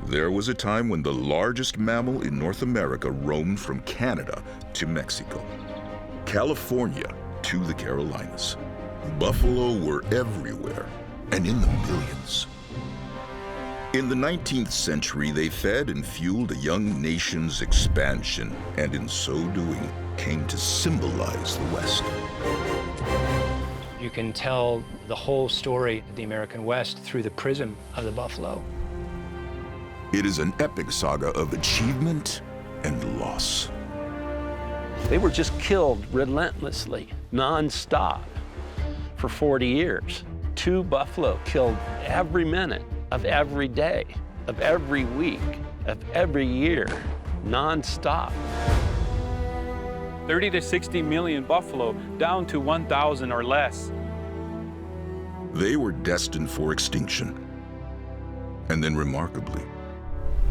There was a time when the largest mammal in North America roamed from Canada to Mexico, California to the Carolinas. Buffalo were everywhere and in the millions. In the 19th century, they fed and fueled a young nation's expansion, and in so doing, came to symbolize the West. You can tell the whole story of the American West through the prism of the buffalo. It is an epic saga of achievement and loss. They were just killed relentlessly, nonstop, for 40 years. 2 buffalo killed every minute of every day, of every week, of every year, nonstop. 30 to 60 million buffalo, down to 1,000 or less. They were destined for extinction. And then remarkably,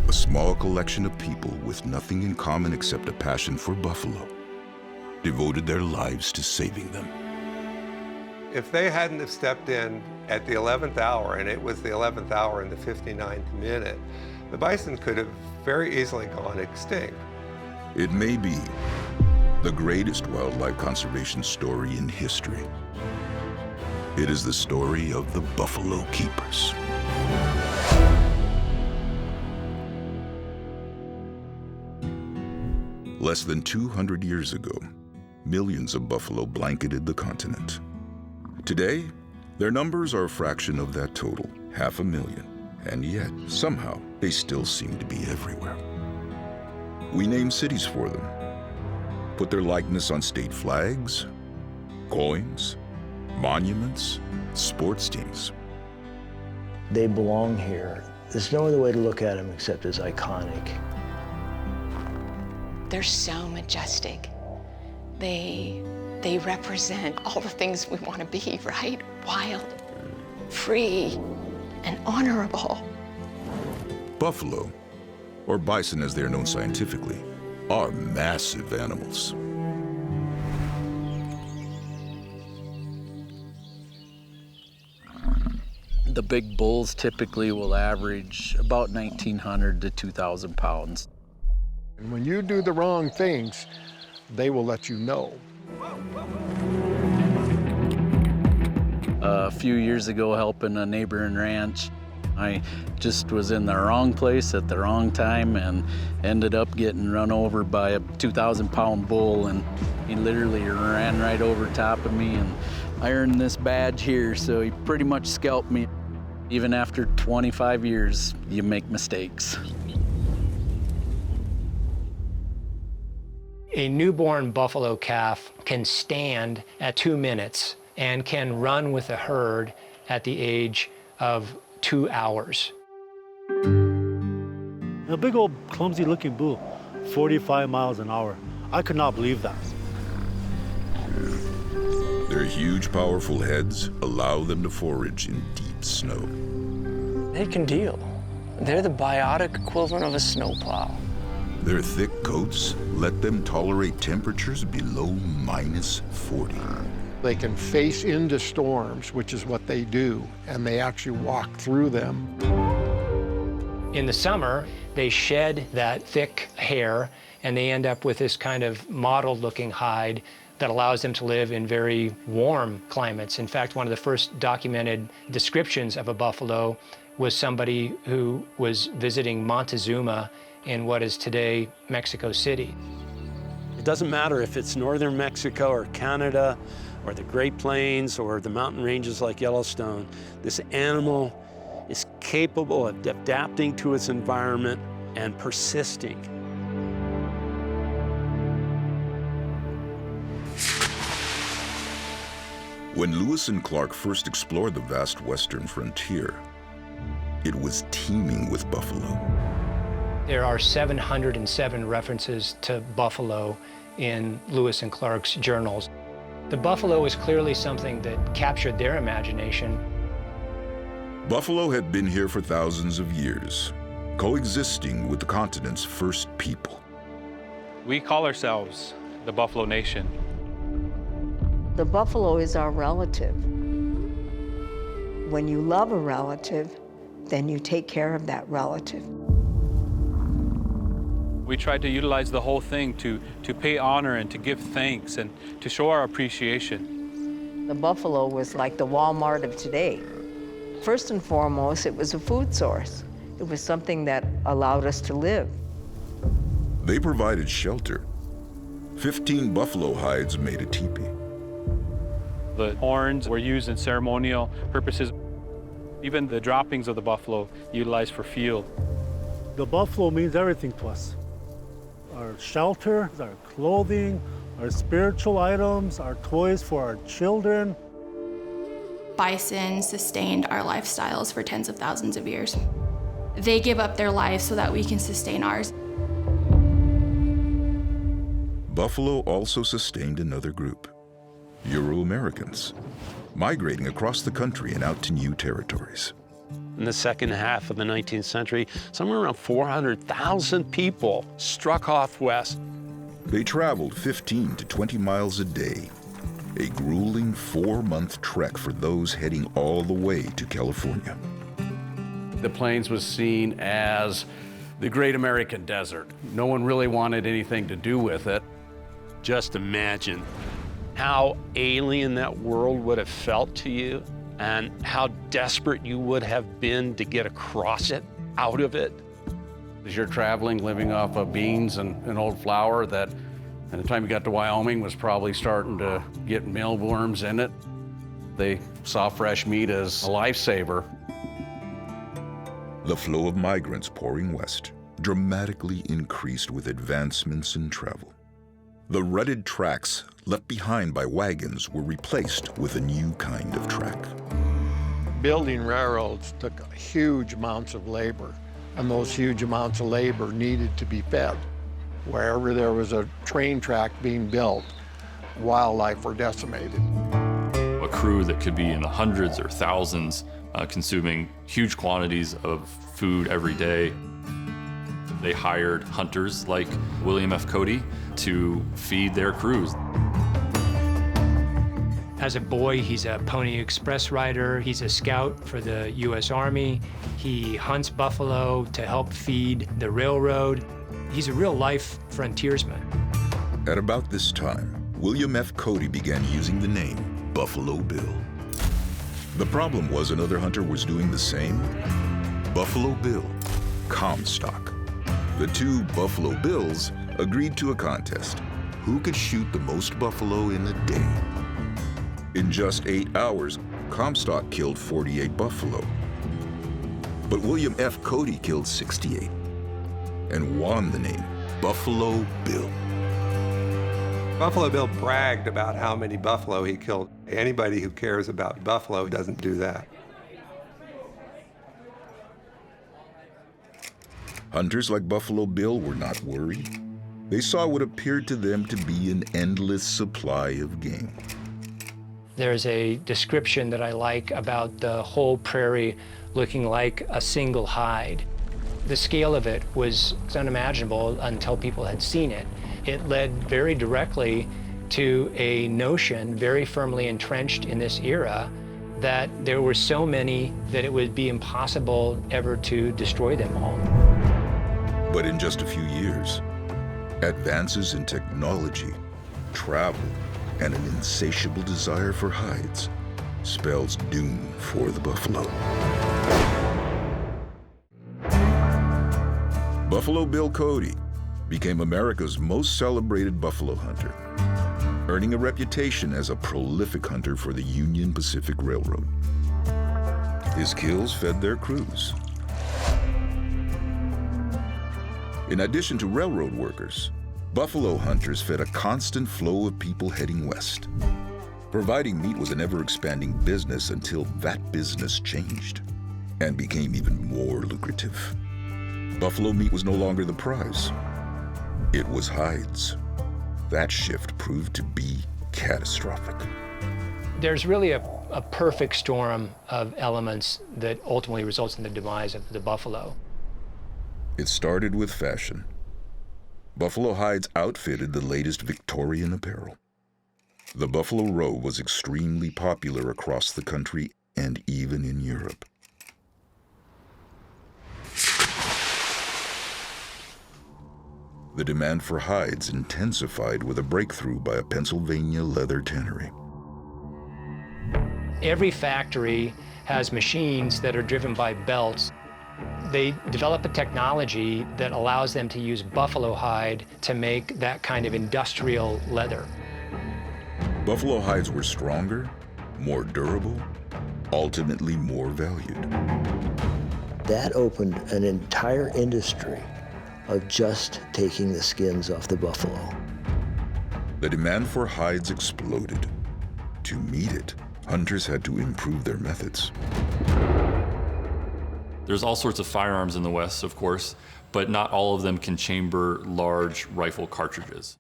a small collection of people with nothing in common except a passion for buffalo devoted their lives to saving them. If they hadn't have stepped in at the 11th hour, and it was the 11th hour in the 59th minute, the bison could have very easily gone extinct. It may be the greatest wildlife conservation story in history. It is the story of the Buffalo Keepers. Less than 200 years ago, millions of buffalo blanketed the continent. Today, their numbers are a fraction of that total, 500,000, and yet, somehow, they still seem to be everywhere. We name cities for them, put their likeness on state flags, coins, monuments, sports teams. They belong here. There's no other way to look at them except as iconic. They're so majestic. They represent all the things we want to be, right? Wild, free, and honorable. Buffalo, or bison as they are known scientifically, are massive animals. The big bulls typically will average about 1,900 to 2,000 pounds. And when you do the wrong things, they will let you know. A few years ago, helping a neighboring ranch, I just was in the wrong place at the wrong time and ended up getting run over by a 2,000-pound bull, and he literally ran right over top of me, and I earned this badge here, so he pretty much scalped me. Even after 25 years, you make mistakes. A newborn buffalo calf can stand at 2 minutes and can run with a herd at the age of 2 hours. A big old clumsy looking bull, 45 miles an hour. I could not believe that. Their huge, powerful heads allow them to forage in deep snow. They can deal. They're the biotic equivalent of a snowplow. Their thick coats let them tolerate temperatures below -40. They can face into storms, which is what they do, and they actually walk through them. In the summer, they shed that thick hair, and they end up with this kind of mottled-looking hide that allows them to live in very warm climates. In fact, one of the first documented descriptions of a buffalo was somebody who was visiting Montezuma in what is today Mexico City. It doesn't matter if it's northern Mexico or Canada or the Great Plains or the mountain ranges like Yellowstone. This animal is capable of adapting to its environment and persisting. When Lewis and Clark first explored the vast western frontier, it was teeming with buffalo. There are 707 references to buffalo in Lewis and Clark's journals. The buffalo was clearly something that captured their imagination. Buffalo had been here for thousands of years, coexisting with the continent's first people. We call ourselves the Buffalo Nation. The buffalo is our relative. When you love a relative, then you take care of that relative. We tried to utilize the whole thing to pay honor and to give thanks and to show our appreciation. The buffalo was like the Walmart of today. First and foremost, it was a food source. It was something that allowed us to live. They provided shelter. 15 buffalo hides made a teepee. The horns were used in ceremonial purposes. Even the droppings of the buffalo utilized for fuel. The buffalo means everything to us. Our shelter, our clothing, our spiritual items, our toys for our children. Bison sustained our lifestyles for tens of thousands of years. They give up their lives so that we can sustain ours. Buffalo also sustained another group, Euro-Americans, migrating across the country and out to new territories. In the second half of the 19th century, somewhere around 400,000 people struck off west. They traveled 15 to 20 miles a day, a grueling 4-month trek for those heading all the way to California. The plains was seen as the great American desert. No one really wanted anything to do with it. Just imagine how alien that world would have felt to you and how desperate you would have been to get across it, out of it. As you're traveling, living off of beans and an old flour that, by the time you got to Wyoming, was probably starting to get mealworms in it. They saw fresh meat as a lifesaver. The flow of migrants pouring west dramatically increased with advancements in travel. The rutted tracks left behind by wagons were replaced with a new kind of track. Building railroads took huge amounts of labor, and those huge amounts of labor needed to be fed. Wherever there was a train track being built, wildlife were decimated. A crew that could be in the hundreds or thousands, consuming huge quantities of food every day. They hired hunters like William F. Cody to feed their crews. As a boy, he's a Pony Express rider. He's a scout for the U.S. Army. He hunts buffalo to help feed the railroad. He's a real-life frontiersman. At about this time, William F. Cody began using the name Buffalo Bill. The problem was another hunter was doing the same. Buffalo Bill, Comstock. The two Buffalo Bills agreed to a contest. Who could shoot the most buffalo in a day? In just 8 hours, Comstock killed 48 buffalo. But William F. Cody killed 68 and won the name Buffalo Bill. Buffalo Bill bragged about how many buffalo he killed. Anybody who cares about buffalo doesn't do that. Hunters like Buffalo Bill were not worried. They saw what appeared to them to be an endless supply of game. There's a description that I like about the whole prairie looking like a single hide. The scale of it was unimaginable until people had seen it. It led very directly to a notion very firmly entrenched in this era that there were so many that it would be impossible ever to destroy them all. But in just a few years, advances in technology, travel, and an insatiable desire for hides spells doom for the buffalo. Buffalo Bill Cody became America's most celebrated buffalo hunter, earning a reputation as a prolific hunter for the Union Pacific Railroad. His kills fed their crews. In addition to railroad workers, buffalo hunters fed a constant flow of people heading west. Providing meat was an ever-expanding business until that business changed and became even more lucrative. Buffalo meat was no longer the prize. It was hides. That shift proved to be catastrophic. There's really a perfect storm of elements that ultimately results in the demise of the buffalo. It started with fashion. Buffalo hides outfitted the latest Victorian apparel. The buffalo robe was extremely popular across the country and even in Europe. The demand for hides intensified with a breakthrough by a Pennsylvania leather tannery. Every factory has machines that are driven by belts. They develop a technology that allows them to use buffalo hide to make that kind of industrial leather. Buffalo hides were stronger, more durable, ultimately more valued. That opened an entire industry of just taking the skins off the buffalo. The demand for hides exploded. To meet it, hunters had to improve their methods. There's all sorts of firearms in the West, of course, but not all of them can chamber large rifle cartridges.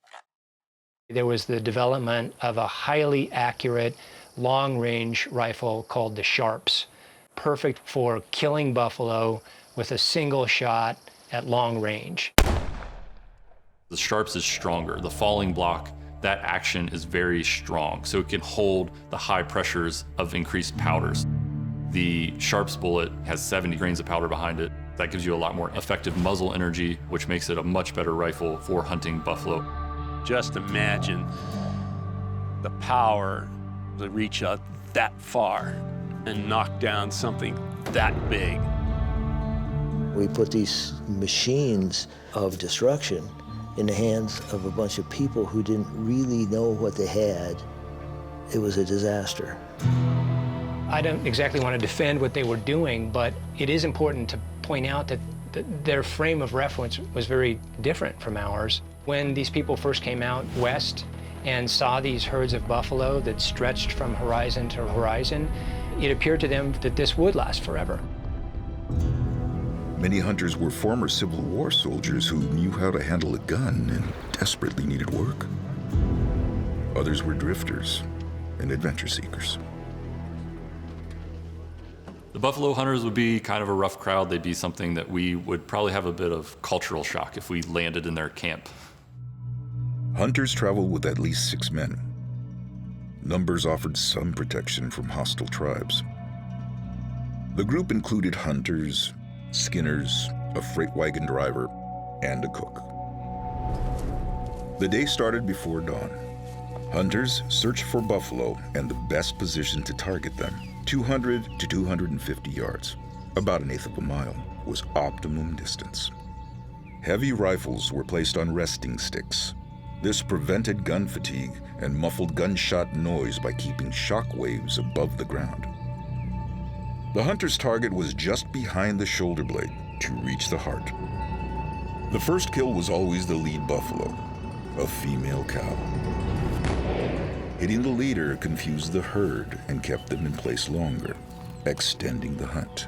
There was the development of a highly accurate long-range rifle called the Sharps, perfect for killing buffalo with a single shot at long range. The Sharps is stronger. The falling block, that action is very strong, so it can hold the high pressures of increased powders. The Sharps bullet has 70 grains of powder behind it. That gives you a lot more effective muzzle energy, which makes it a much better rifle for hunting buffalo. Just imagine the power to reach out that far and knock down something that big. We put these machines of destruction in the hands of a bunch of people who didn't really know what they had. It was a disaster. I don't exactly want to defend what they were doing, but it is important to point out that their frame of reference was very different from ours. When these people first came out west and saw these herds of buffalo that stretched from horizon to horizon, it appeared to them that this would last forever. Many hunters were former Civil War soldiers who knew how to handle a gun and desperately needed work. Others were drifters and adventure seekers. The buffalo hunters would be kind of a rough crowd. They'd be something that we would probably have a bit of cultural shock if we landed in their camp. Hunters traveled with at least 6 men. Numbers offered some protection from hostile tribes. The group included hunters, skinners, a freight wagon driver, and a cook. The day started before dawn. Hunters searched for buffalo and the best position to target them, 200 to 250 yards, about 1/8 of a mile, was optimum distance. Heavy rifles were placed on resting sticks. This prevented gun fatigue and muffled gunshot noise by keeping shock waves above the ground. The hunter's target was just behind the shoulder blade to reach the heart. The first kill was always the lead buffalo, a female cow. Hitting the leader confused the herd and kept them in place longer, extending the hunt.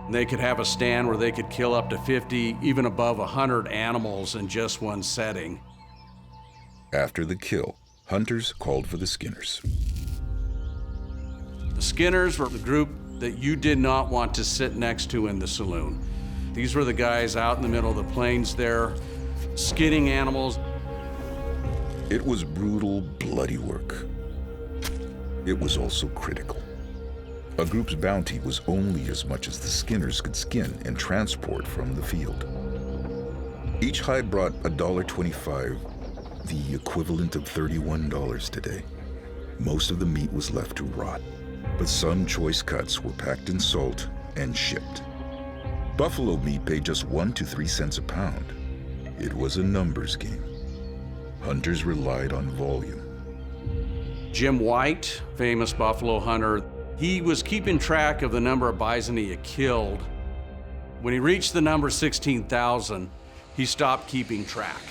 They could have a stand where they could kill up to 50, even above 100 animals in just one setting. After the kill, hunters called for the skinners. The skinners were the group that you did not want to sit next to in the saloon. These were the guys out in the middle of the plains there, skinning animals. It was brutal, bloody work. It was also critical. A group's bounty was only as much as the skinners could skin and transport from the field. Each hide brought $1.25, the equivalent of $31 today. Most of the meat was left to rot, but some choice cuts were packed in salt and shipped. Buffalo meat paid just 1 to 3 cents a pound. It was a numbers game. Hunters relied on volume. Jim White, famous buffalo hunter, he was keeping track of the number of bison he had killed. When he reached the number 16,000, he stopped keeping track.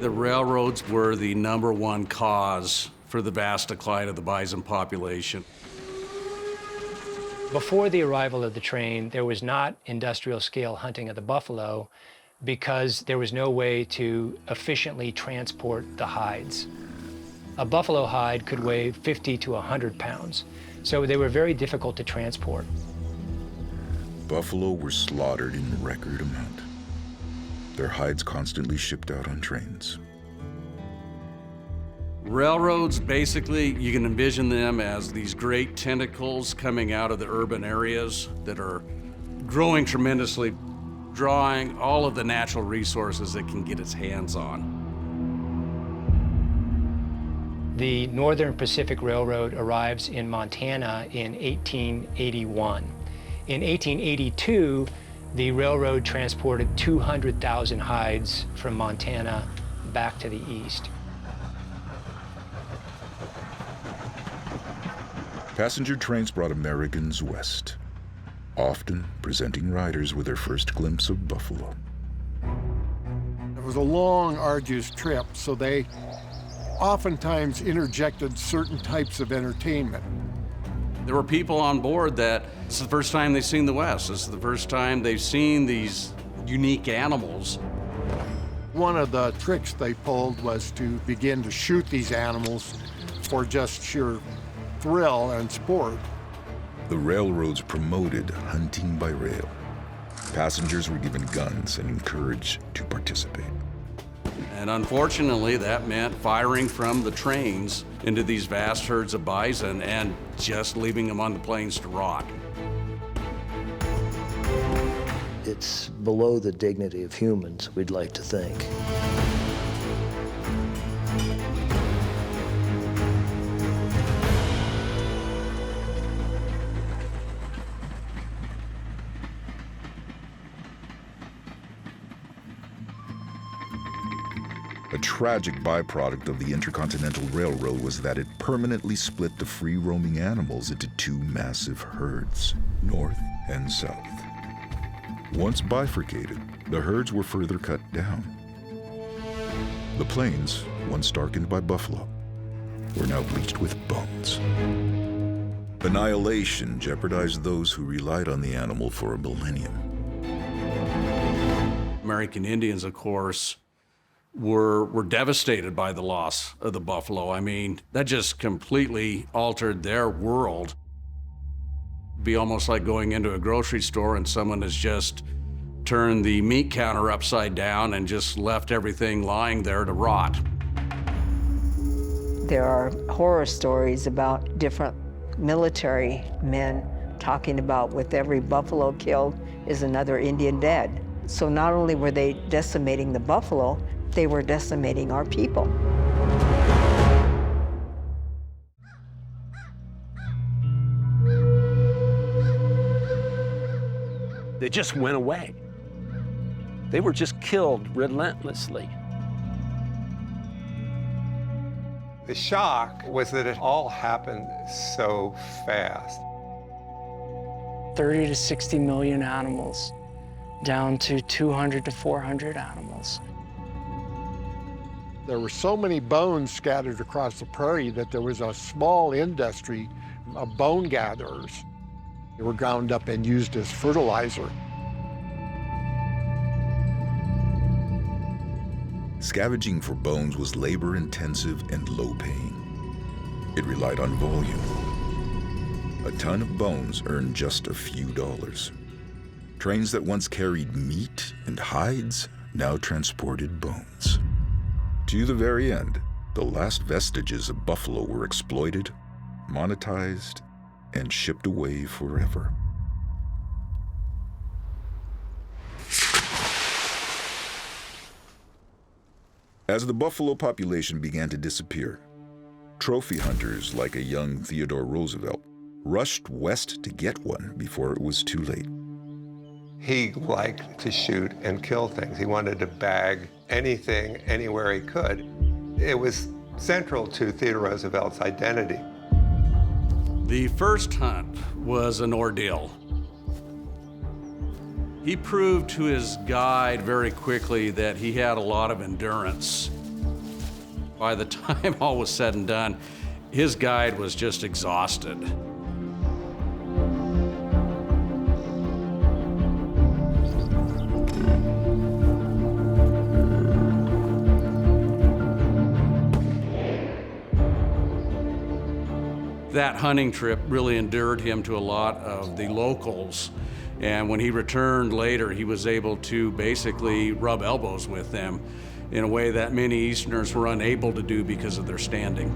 The railroads were the #1 cause for the vast decline of the bison population. Before the arrival of the train, there was not industrial scale hunting of the buffalo because there was no way to efficiently transport the hides. A buffalo hide could weigh 50 to 100 pounds, so they were very difficult to transport. Buffalo were slaughtered in record amount. Their hides constantly shipped out on trains. Railroads, basically, you can envision them as these great tentacles coming out of the urban areas that are growing tremendously, drawing all of the natural resources it can get its hands on. The Northern Pacific Railroad arrives in Montana in 1881. In 1882, the railroad transported 200,000 hides from Montana back to the east. Passenger trains brought Americans west, often presenting riders with their first glimpse of buffalo. It was a long, arduous trip, so they oftentimes interjected certain types of entertainment. There were people on board that this is the first time they've seen the West. This is the first time they've seen these unique animals. One of the tricks they pulled was to begin to shoot these animals for just sheer thrill and sport. The railroads promoted hunting by rail. Passengers were given guns and encouraged to participate. And unfortunately, that meant firing from the trains into these vast herds of bison and just leaving them on the plains to rot. It's below the dignity of humans, we'd like to think. A tragic byproduct of the Intercontinental Railroad was that it permanently split the free-roaming animals into two massive herds, north and south. Once bifurcated, the herds were further cut down. The plains, once darkened by buffalo, were now bleached with bones. Annihilation jeopardized those who relied on the animal for a millennium. American Indians, of course, were devastated by the loss of the buffalo. I mean, that just completely altered their world. It'd be almost like going into a grocery store and someone has just turned the meat counter upside down and just left everything lying there to rot. There are horror stories about different military men talking about with every buffalo killed is another Indian dead. So not only were they decimating the buffalo, they were decimating our people. They just went away. They were just killed relentlessly. The shock was that it all happened so fast. 30 to 60 million animals, down to 200 to 400 animals. There were so many bones scattered across the prairie that there was a small industry of bone gatherers. They were ground up and used as fertilizer. Scavenging for bones was labor-intensive and low-paying. It relied on volume. A ton of bones earned just a few dollars. Trains that once carried meat and hides now transported bones. To the very end, the last vestiges of buffalo were exploited, monetized, and shipped away forever. As the buffalo population began to disappear, trophy hunters like a young Theodore Roosevelt rushed west to get one before it was too late. He liked to shoot and kill things. He wanted to bag anything, anywhere he could. It was central to Theodore Roosevelt's identity. The first hunt was an ordeal. He proved to his guide very quickly that he had a lot of endurance. By the time all was said and done, his guide was just exhausted. That hunting trip really endeared him to a lot of the locals. And when he returned later, he was able to basically rub elbows with them in a way that many Easterners were unable to do because of their standing.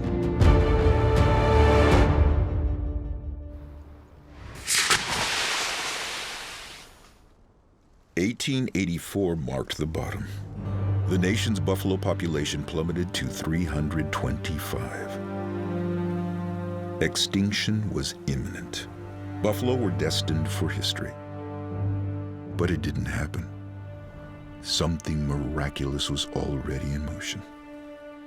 "1884 marked the bottom. The nation's buffalo population plummeted to 325. Extinction was imminent. Buffalo were destined for history. But it didn't happen. Something miraculous was already in motion.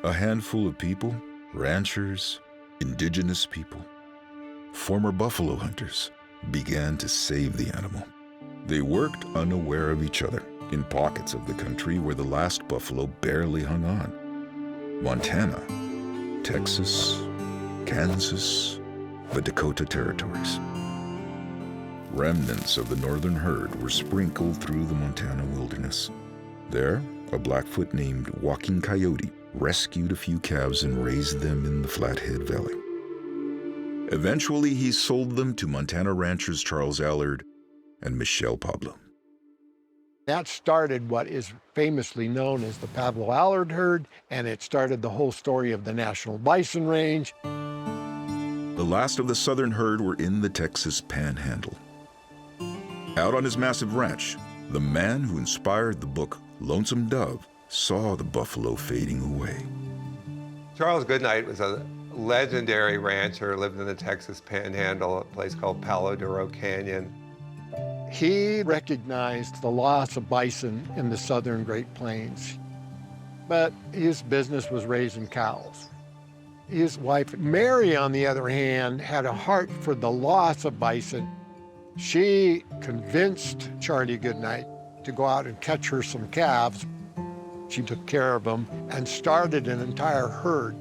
A handful of people, ranchers, indigenous people, former buffalo hunters, began to save the animal. They worked unaware of each other in pockets of the country where the last buffalo barely hung on. Montana, Texas, Kansas, the Dakota Territories. Remnants of the northern herd were sprinkled through the Montana wilderness. There, a Blackfoot named Walking Coyote rescued a few calves and raised them in the Flathead Valley. Eventually, he sold them to Montana ranchers Charles Allard and Michel Pablo. That started what is famously known as the Pablo Allard herd, and it started the whole story of the National Bison Range. The last of the southern herd were in the Texas Panhandle. Out on his massive ranch, the man who inspired the book Lonesome Dove saw the buffalo fading away. Charles Goodnight was a legendary rancher, lived in the Texas Panhandle, a place called Palo Duro Canyon. He recognized the loss of bison in the southern Great Plains, but his business was raising cows. His wife, Mary, on the other hand, had a heart for the loss of bison. She convinced Charlie Goodnight to go out and catch her some calves. She took care of them and started an entire herd.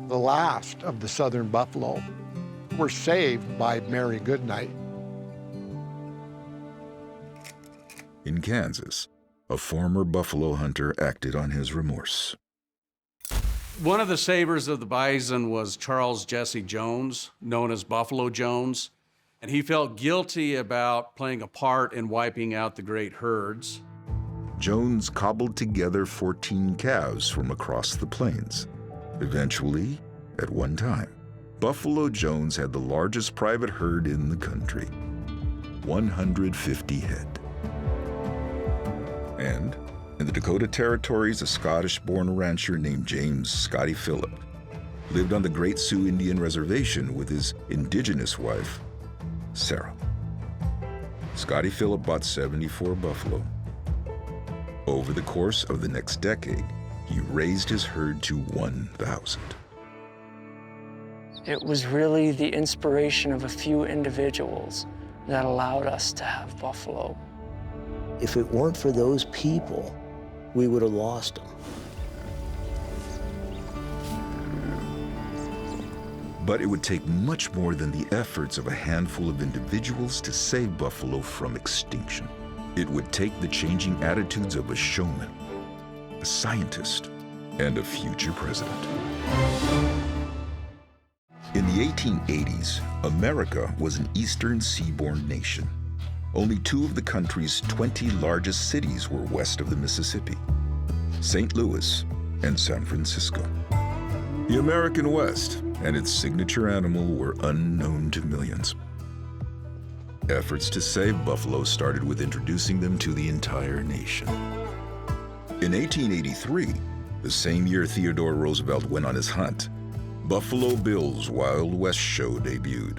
The last of the southern buffalo were saved by Mary Goodnight. In Kansas, a former buffalo hunter acted on his remorse. One of the savers of the bison was Charles Jesse Jones, known as Buffalo Jones, and he felt guilty about playing a part in wiping out the great herds. Jones cobbled together 14 calves from across the plains. Eventually, at one time, Buffalo Jones had the largest private herd in the country, 150 head. And in the Dakota Territories, a Scottish-born rancher named James Scotty Phillip lived on the Great Sioux Indian Reservation with his indigenous wife, Sarah. Scotty Phillip bought 74 buffalo. Over the course of the next decade, he raised his herd to 1,000. It was really the inspiration of a few individuals that allowed us to have buffalo. If it weren't for those people, we would have lost them. But it would take much more than the efforts of a handful of individuals to save buffalo from extinction. It would take the changing attitudes of a showman, a scientist, and a future president. In the 1880s, America was an eastern seaboard nation. Only 2 of the country's 20 largest cities were west of the Mississippi, St. Louis and San Francisco. The American West and its signature animal were unknown to millions. Efforts to save buffalo started with introducing them to the entire nation. In 1883, the same year Theodore Roosevelt went on his hunt, Buffalo Bill's Wild West show debuted.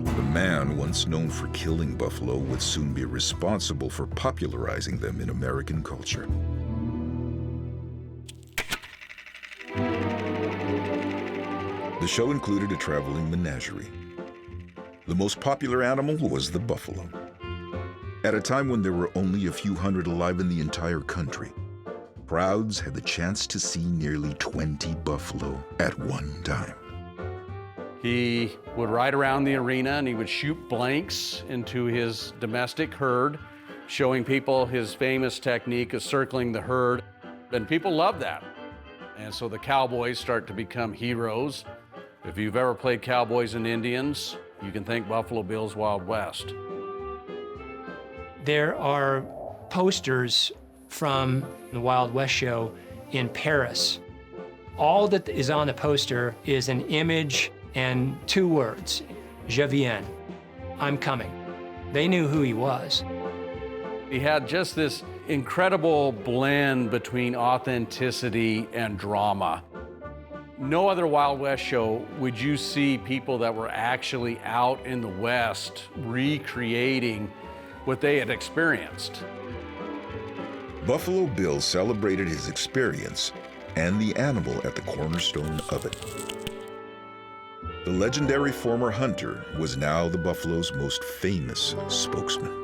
The man once known for killing buffalo would soon be responsible for popularizing them in American culture. The show included a traveling menagerie. The most popular animal was the buffalo. At a time when there were only a few hundred alive in the entire country, crowds had the chance to see nearly 20 buffalo at one time. He would ride around the arena and he would shoot blanks into his domestic herd, showing people his famous technique of circling the herd. And people loved that. And so the cowboys start to become heroes. If you've ever played Cowboys and Indians, you can thank Buffalo Bill's Wild West. There are posters from the Wild West show in Paris. All that is on the poster is an image and 2 words, Je viens, I'm coming. They knew who he was. He had just this incredible blend between authenticity and drama. No other Wild West show would you see people that were actually out in the West recreating what they had experienced. Buffalo Bill celebrated his experience and the animal at the cornerstone of it. The legendary former hunter was now the buffalo's most famous spokesman.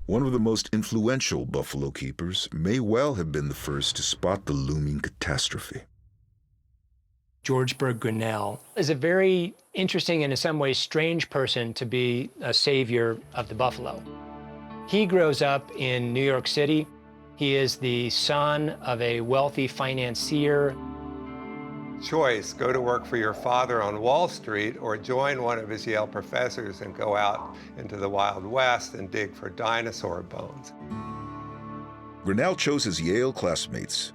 One of the most influential buffalo keepers may well have been the first to spot the looming catastrophe. George Bird Grinnell is a very interesting and in some ways strange person to be a savior of the buffalo. He grows up in New York City. He is the son of a wealthy financier. Choice, go to work for your father on Wall Street or join one of his Yale professors and go out into the Wild West and dig for dinosaur bones. Grinnell chose his Yale classmates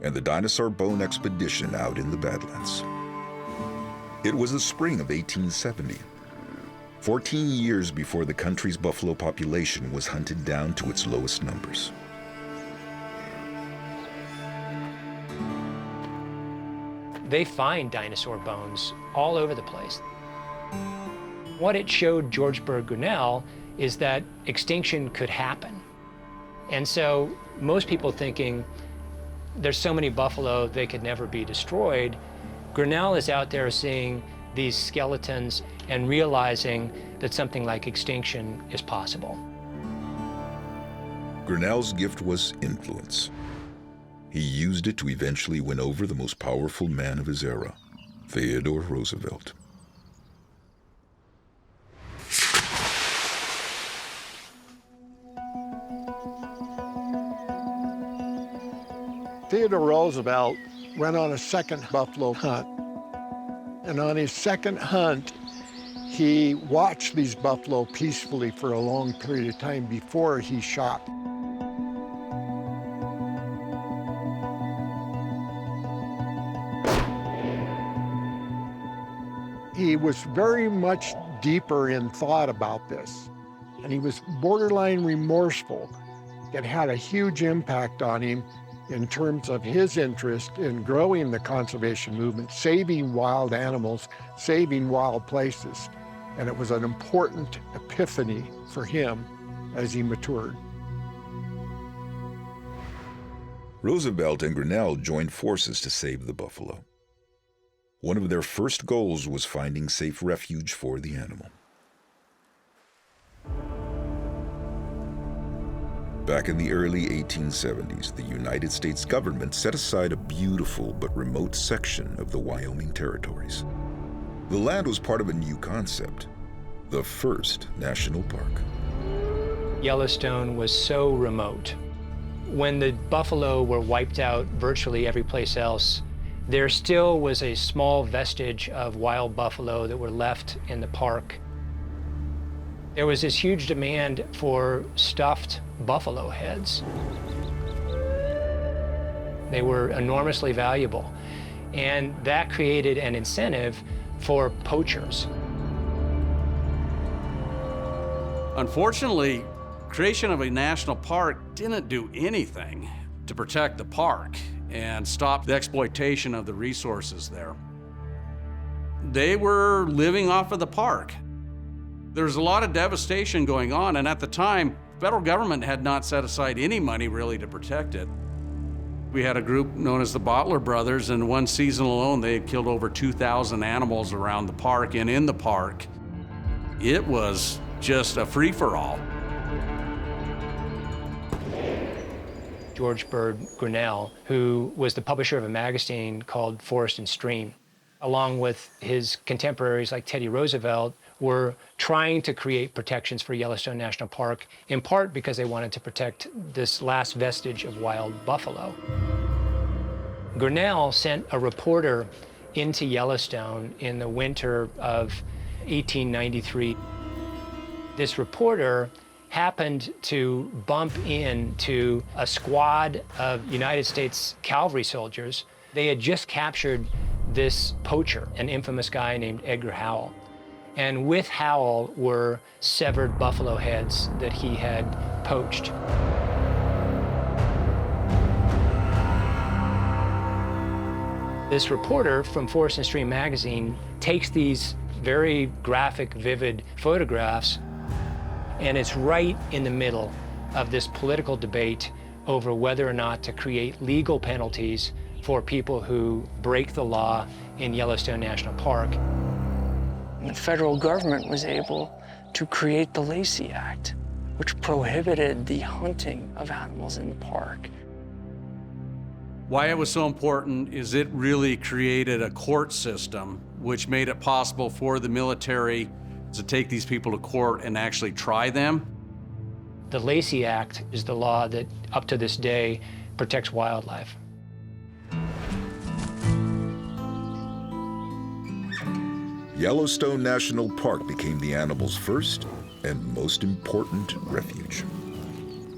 and the dinosaur bone expedition out in the Badlands. It was the spring of 1870, 14 years before the country's buffalo population was hunted down to its lowest numbers. They find dinosaur bones all over the place. What it showed George Bird Grinnell is that extinction could happen. And so most people thinking, there's so many buffalo, they could never be destroyed. Grinnell is out there seeing these skeletons and realizing that something like extinction is possible. Grinnell's gift was influence. He used it to eventually win over the most powerful man of his era, Theodore Roosevelt. Theodore Roosevelt went on a second buffalo hunt. And on his second hunt, he watched these buffalo peacefully for a long period of time before he shot. He was very much deeper in thought about this, and he was borderline remorseful. It had a huge impact on him in terms of his interest in growing the conservation movement, saving wild animals, saving wild places. And it was an important epiphany for him as he matured. Roosevelt and Grinnell joined forces to save the buffalo. One of their first goals was finding safe refuge for the animal. Back in the early 1870s, the United States government set aside a beautiful but remote section of the Wyoming territories. The land was part of a new concept, the first national park. Yellowstone was so remote. When the buffalo were wiped out virtually every place else, there still was a small vestige of wild buffalo that were left in the park. There was this huge demand for stuffed buffalo heads. They were enormously valuable, and that created an incentive for poachers. Unfortunately, creation of a national park didn't do anything to protect the park and stop the exploitation of the resources there. They were living off of the park. There's a lot of devastation going on, and at the time, the federal government had not set aside any money really to protect it. We had a group known as the Bottler Brothers, and one season alone, they had killed over 2,000 animals around the park and in the park. It was just a free-for-all. George Bird Grinnell, who was the publisher of a magazine called Forest and Stream, along with his contemporaries like Teddy Roosevelt, were trying to create protections for Yellowstone National Park, in part because they wanted to protect this last vestige of wild buffalo. Grinnell sent a reporter into Yellowstone in the winter of 1893. This reporter happened to bump into a squad of United States cavalry soldiers. They had just captured this poacher, an infamous guy named Edgar Howell. And with Howell were severed buffalo heads that he had poached. This reporter from Forest and Stream magazine takes these very graphic, vivid photographs, and it's right in the middle of this political debate over whether or not to create legal penalties for people who break the law in Yellowstone National Park. The federal government was able to create the Lacey Act, which prohibited the hunting of animals in the park. Why it was so important is it really created a court system which made it possible for the military to take these people to court and actually try them. The Lacey Act is the law that, up to this day, protects wildlife. Yellowstone National Park became the animals' first and most important refuge.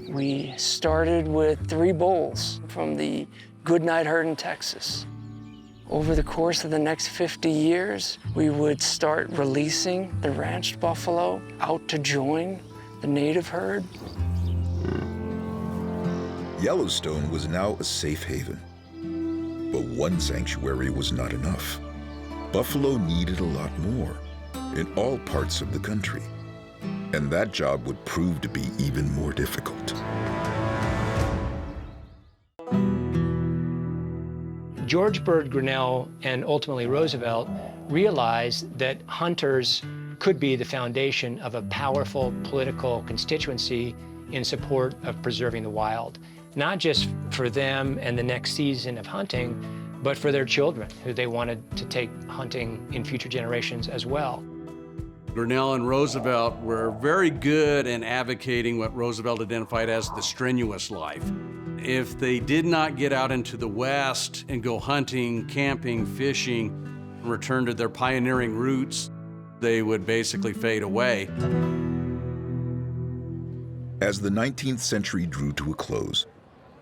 We started with 3 bulls from the Goodnight herd in Texas. Over the course of the next 50 years, we would start releasing the ranched buffalo out to join the native herd. Yellowstone was now a safe haven. But one sanctuary was not enough. Buffalo needed a lot more in all parts of the country. And that job would prove to be even more difficult. George Bird Grinnell and ultimately Roosevelt realized that hunters could be the foundation of a powerful political constituency in support of preserving the wild, not just for them and the next season of hunting, but for their children, who they wanted to take hunting in future generations as well. Grinnell and Roosevelt were very good in advocating what Roosevelt identified as the strenuous life. If they did not get out into the West and go hunting, camping, fishing, and return to their pioneering roots, they would basically fade away. As the 19th century drew to a close,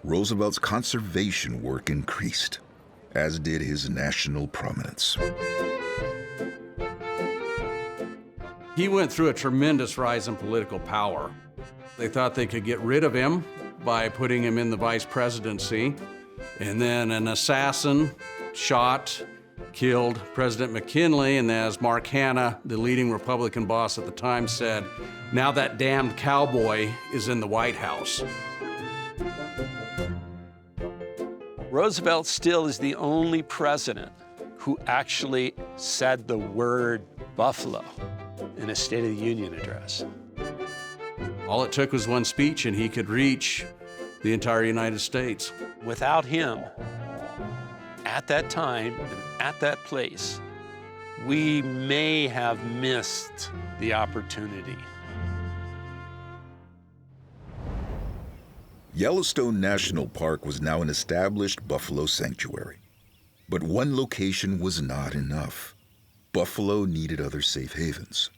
Roosevelt's conservation work increased, as did his national prominence. He went through a tremendous rise in political power. They thought they could get rid of him by putting him in the vice presidency. And then an assassin shot, killed President McKinley, and as Mark Hanna, the leading Republican boss at the time, said, now that damned cowboy is in the White House. Roosevelt still is the only president who actually said the word buffalo in a State of the Union address. All it took was one speech and he could reach the entire United States. Without him, at that time and at that place, we may have missed the opportunity. Yellowstone National Park was now an established buffalo sanctuary. But one location was not enough. Buffalo needed other safe havens.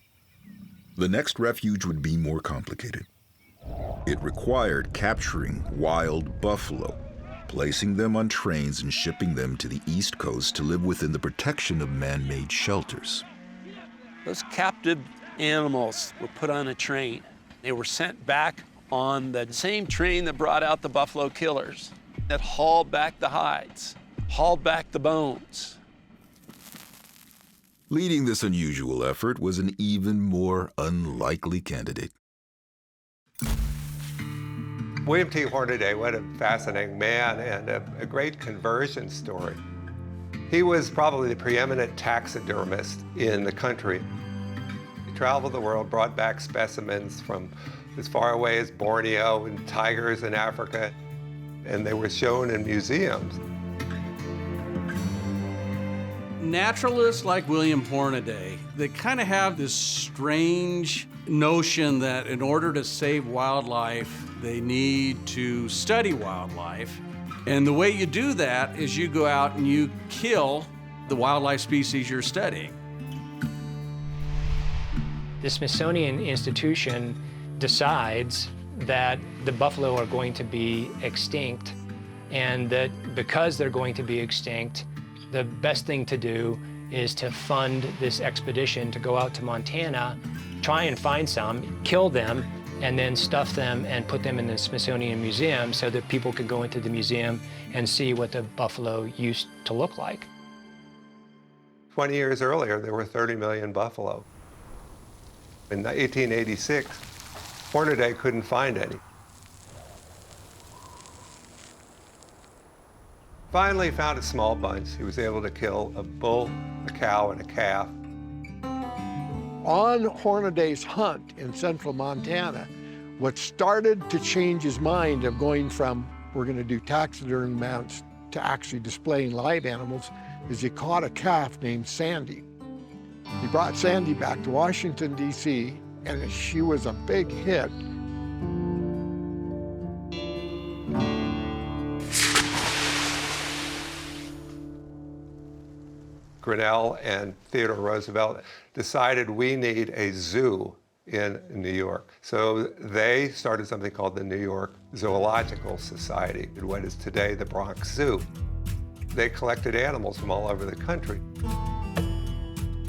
The next refuge would be more complicated. It required capturing wild buffalo, placing them on trains and shipping them to the East Coast to live within the protection of man-made shelters. Those captive animals were put on a train. They were sent back on the same train that brought out the buffalo killers, that hauled back the hides, hauled back the bones. Leading this unusual effort was an even more unlikely candidate. William T. Hornaday, what a fascinating man and a great conversion story. He was probably the preeminent taxidermist in the country. He traveled the world, brought back specimens from as far away as Borneo and tigers in Africa, and they were shown in museums. Naturalists like William Hornaday, they kind of have this strange notion that in order to save wildlife, they need to study wildlife. And the way you do that is you go out and you kill the wildlife species you're studying. The Smithsonian Institution decides that the buffalo are going to be extinct, and that because they're going to be extinct, the best thing to do is to fund this expedition to go out to Montana, try and find some, kill them, and then stuff them and put them in the Smithsonian Museum so that people could go into the museum and see what the buffalo used to look like. 20 years earlier, there were 30 million buffalo. In 1886, Hornaday couldn't find any. Finally found a small bunch. He was able to kill a bull, a cow, and a calf. On Hornaday's hunt in central Montana, what started to change his mind of going from, we're going to do taxidermy mounts, to actually displaying live animals, is he caught a calf named Sandy. He brought Sandy back to Washington, D.C., and she was a big hit. Grinnell and Theodore Roosevelt decided we need a zoo in New York. So they started something called the New York Zoological Society, what is today the Bronx Zoo. They collected animals from all over the country.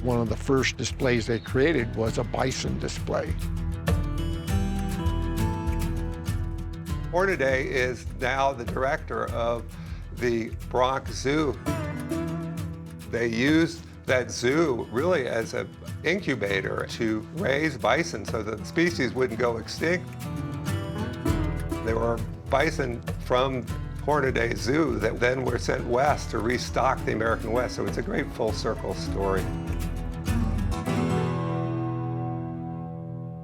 One of the first displays they created was a bison display. Hornaday is now the director of the Bronx Zoo. They used that zoo really as an incubator to raise bison so that the species wouldn't go extinct. There were bison from Hornaday Zoo that then were sent west to restock the American West, so it's a great full circle story.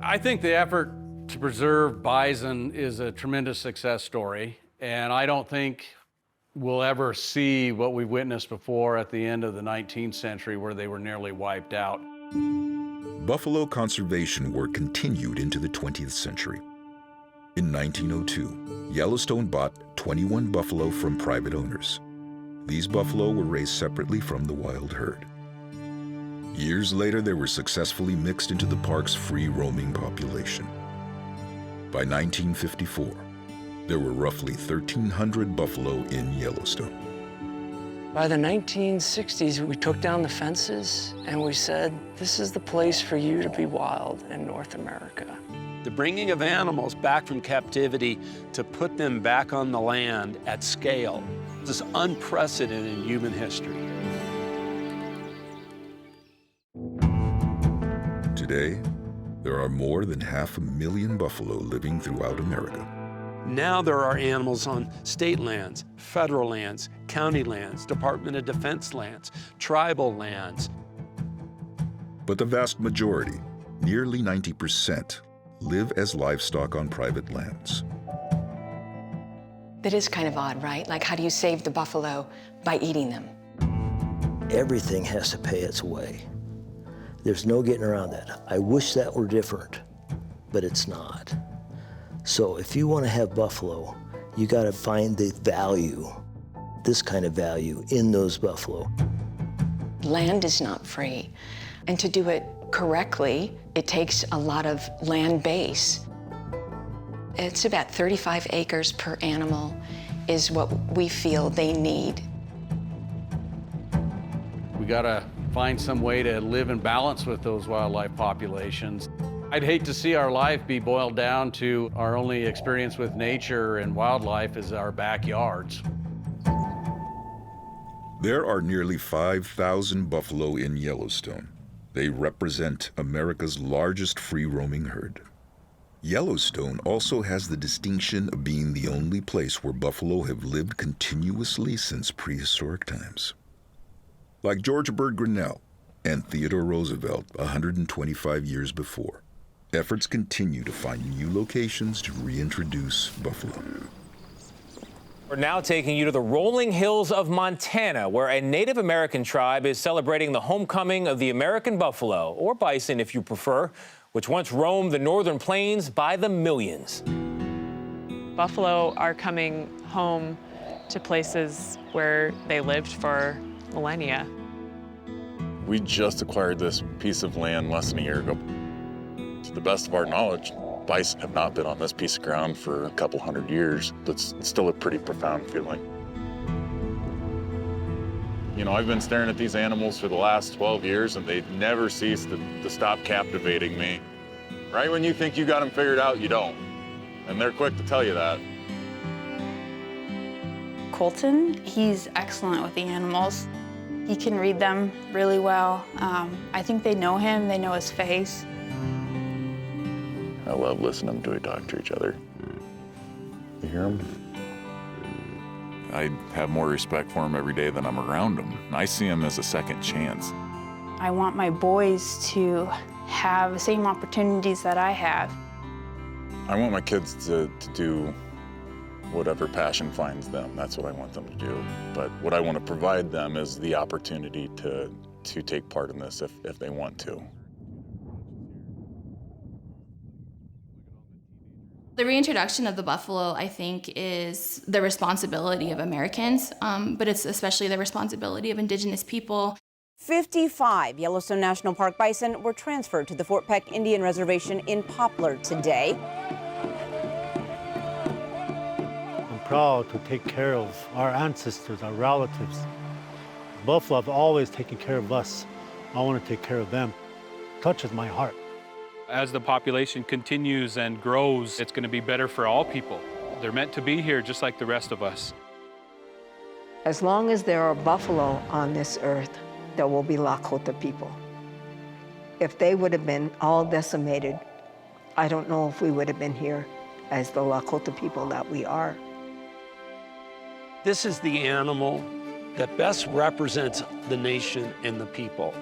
I think the effort to preserve bison is a tremendous success story, and I don't think we'll ever see what we've witnessed before at the end of the 19th century where they were nearly wiped out. Buffalo conservation work continued into the 20th century. In 1902, Yellowstone bought 21 buffalo from private owners. These buffalo were raised separately from the wild herd. Years later, they were successfully mixed into the park's free-roaming population. By 1954, there were roughly 1,300 buffalo in Yellowstone. By the 1960s, we took down the fences and we said, this is the place for you to be wild in North America. The bringing of animals back from captivity to put them back on the land at scale is unprecedented in human history. Today, there are more than 500,000 buffalo living throughout America. Now there are animals on state lands, federal lands, county lands, Department of Defense lands, tribal lands. But the vast majority, nearly 90%, live as livestock on private lands. That is kind of odd, right? Like, how do you save the buffalo? By eating them. Everything has to pay its way. There's no getting around that. I wish that were different, but it's not. So if you want to have buffalo, you got to find the value, this kind of value, in those buffalo. Land is not free. And to do it correctly, it takes a lot of land base. It's about 35 acres per animal is what we feel they need. We gotta find some way to live in balance with those wildlife populations. I'd hate to see our life be boiled down to our only experience with nature and wildlife is our backyards. There are nearly 5,000 buffalo in Yellowstone. They represent America's largest free-roaming herd. Yellowstone also has the distinction of being the only place where buffalo have lived continuously since prehistoric times. Like George Bird Grinnell and Theodore Roosevelt 125 years before, efforts continue to find new locations to reintroduce buffalo. We're now taking you to the rolling hills of Montana, where a Native American tribe is celebrating the homecoming of the American buffalo, or bison if you prefer, which once roamed the northern plains by the millions. Buffalo are coming home to places where they lived for millennia. We just acquired this piece of land less than a year ago. To the best of our knowledge, bison have not been on this piece of ground for a couple hundred years. It's still a pretty profound feeling. You know, I've been staring at these animals for the last 12 years, and they never cease to stop captivating me. Right when you think you got them figured out, you don't. And they're quick to tell you that. Colton, he's excellent with the animals. He can read them really well. I think they know him, they know his face. I love listening to them talk to each other. You hear them? I have more respect for them every day than I'm around them. I see them as a second chance. I want my boys to have the same opportunities that I have. I want my kids to do whatever passion finds them. That's what I want them to do. But what I want to provide them is the opportunity to take part in this if they want to. The reintroduction of the buffalo, I think, is the responsibility of Americans, but it's especially the responsibility of Indigenous people. 55 Yellowstone National Park bison were transferred to the Fort Peck Indian Reservation in Poplar today. I'm proud to take care of our ancestors, our relatives. Buffalo have always taken care of us. I want to take care of them. It touches my heart. As the population continues and grows, it's going to be better for all people. They're meant to be here just like the rest of us. As long as there are buffalo on this earth, there will be Lakota people. If they would have been all decimated, I don't know if we would have been here as the Lakota people that we are. This is the animal that best represents the nation and the people.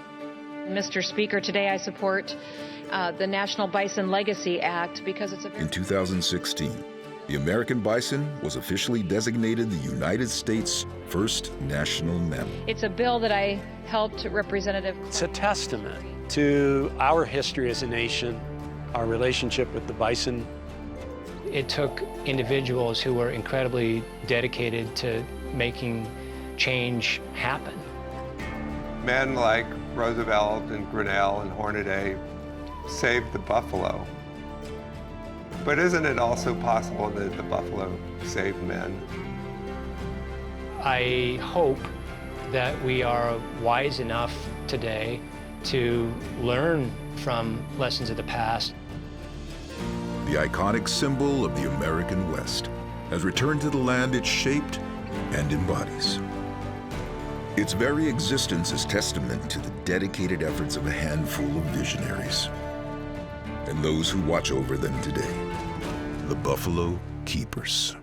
Mr. Speaker, today I support the National Bison Legacy Act because it's a... In 2016, the American bison was officially designated the United States' first national mammal. It's a bill that I helped Representative... It's a testament to our history as a nation, our relationship with the bison. It took individuals who were incredibly dedicated to making change happen. Men like Roosevelt and Grinnell and Hornaday saved the buffalo. But isn't it also possible that the buffalo saved men? I hope that we are wise enough today to learn from lessons of the past. The iconic symbol of the American West has returned to the land it shaped and embodies. Its very existence is testament to the dedicated efforts of a handful of visionaries and those who watch over them today, the Buffalo Keepers.